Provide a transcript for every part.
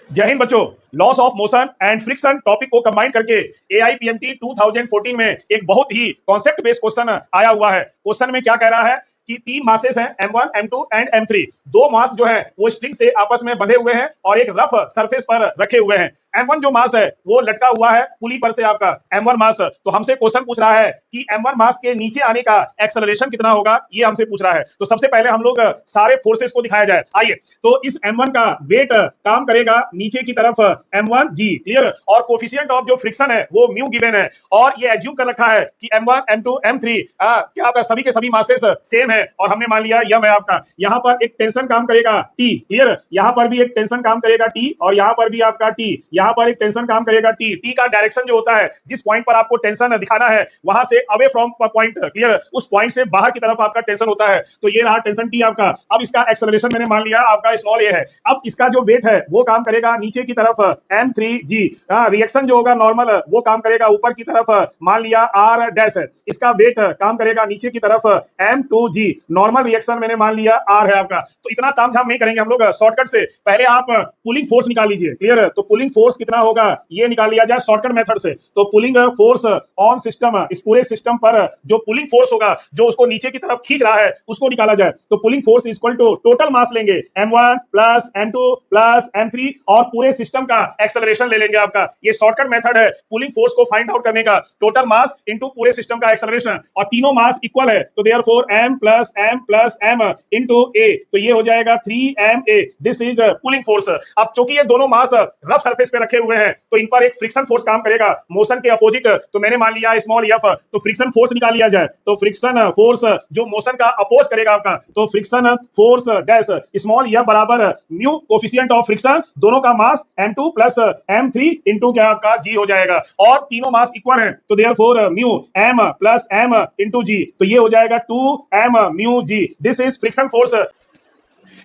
जय हिंद बच्चों। Loss of motion and friction topic को कंबाइन करके एआईपीएमटी 2014 में एक बहुत ही कॉन्सेप्ट बेस्ड क्वेश्चन आया हुआ है। क्वेश्चन में क्या कह रहा है कि तीन मासेस हैं M1, M2 एंड M3। दो मास जो है वो स्ट्रिंग से आपस में बंधे हुए हैं और एक रफ सरफेस पर रखे हुए हैं। M1 जो मास है वो लटका हुआ है पुली पर से आपका M1 मास। तो हमसे क्वेश्चन पूछ रहा है कि M1 मास के नीचे आने का एक्सेलरेशन कितना होगा, ये हमसे पूछ रहा है। तो सबसे पहले हम लोग सारे फोर्सेस को दिखाया जाए। आइए, तो इस M1 का वेट काम करेगा नीचे की तरफ M1 G, क्लियर। और कोफिशिएंट ऑफ जो फ्रिक्शन है वो म्यू गिवन है और ये एज्यूम कर रखा है कि M1, M2, M3 क्या आपका सभी के सभी मासेस सेम है और हमने मान लिया यह है आपका। यहाँ पर एक टेंशन काम करेगा T, क्लियर। यहाँ पर भी एक टेंशन काम करेगा T और यहाँ पर भी आपका T, यहाँ पर एक टेंशन काम करेगा T। T का डायरेक्शन जो होता है, जिस पॉइंट पर आपको टेंशन दिखाना है वहां से अवे फ्रॉम पॉइंट, क्लियर, उस पॉइंट से बाहर की तरफ आपका टेंशन होता है। तो ये रहा टेंशन T आपका। अब इसका एक्सेलरेशन मैंने मान लिया आपका स्मॉल a है। अब इसका जो वेट है वो काम करेगा नीचे की तरफ M3G। रिएक्शन जो होगा नॉर्मल वो काम करेगा ऊपर की तरफ, मान लिया R डैश है। इसका वेट काम करेगा नीचे की तरफ M2G। नॉर्मल रिएक्शन मैंने मान लिया R है आपका। तो इतना तामझाम नहीं करेंगे हम लोग, शॉर्टकट से पहले आप पुलिंग फोर्स निकाल लीजिए, क्लियर। तो पुलिंग फोर्स कितना होगा ये निकाल लिया जाए शॉर्टकट मेथड से। तो पुलिंग फोर्स ऑन सिस्टम, इस पूरे सिस्टम पर जो पुलिंग फोर्स होगा जो उसको नीचे की तरफ खींच रहा है उसको निकाला जाए। तो pulling force equal to total mass लेंगे M1 plus M2 plus M3 और पूरे सिस्टम का एक्सेलरेशन ले लेंगे आपका। ये शॉर्टकट मेथड है पुलिंग फोर्स को फाइंड आउट करने का। टोटल मास इनटू पूरे सिस्टम का एक्सेलरेशन, और तीनों मास इक्वल है तो therefore M plus M into A, तो ये हो जाएगा 3ma। This is pulling force. अब चूंकि ये दोनों मास रफ सरफेस पे रखे हुए हैं तो इन पर एक फ्रिक्शन फोर्स काम करेगा मोशन के अपोजिट। तो मैंने मान लिया स्मॉल f, तो फ्रिक्शन फोर्स निकाल लिया जाए। तो फ्रिक्शन फोर्स जो मोशन का अपोज करेगा आपका, तो friction force dash small f बराबर म्यू कोफिशिएंट ऑफ फ्रिक्शन, दोनों का मास M2 प्लस M3 इनटू क्या आपका G हो जाएगा। और तीनों मास इक्वल है तो therefore mu M plus M into G, तो ये हो जाएगा 2m mu G। This is friction force.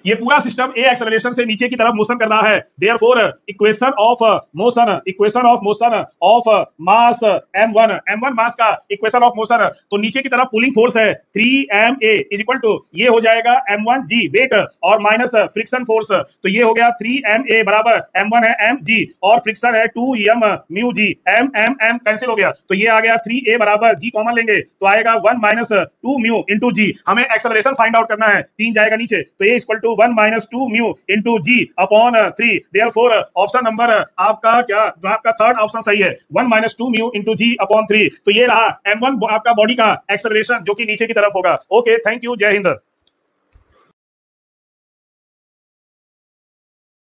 ये पूरा सिस्टम ए एक्सेलरेशन से नीचे की तरफ मोशन कर रहा है। Therefore equation of motion of mass M1 मास का इक्वेशन ऑफ मोशन, तो नीचे की तरफ पुलिंग फोर्स है 3ma इज इक्वल टू ये हो जाएगा M1G वेट और माइनस फ्रिक्शन फोर्स, तो ये हो गया 3ma बराबर M1 है mg और फ्रिक्शन है 2m mu g। m cancel हो गया तो ये आ गया 3a बराबर g कॉमन लेंगे तो आएगा 1 माइनस 2 म्यू इनटू g। हमें एक्सेलरेशन फाइंड आउट करना है, 3 जाएगा नीचे तो ये equal to 1 minus 2 mu into g upon 3। Therefore option number आपका क्या, जो आपका थर्ड ऑप्शन सही है, 1 minus 2 mu into g upon 3। तो ये रहा M1 आपका बॉडी का एक्सेलरेशन जो कि नीचे की तरफ होगा। ओके, थैंक यू, जय हिंद।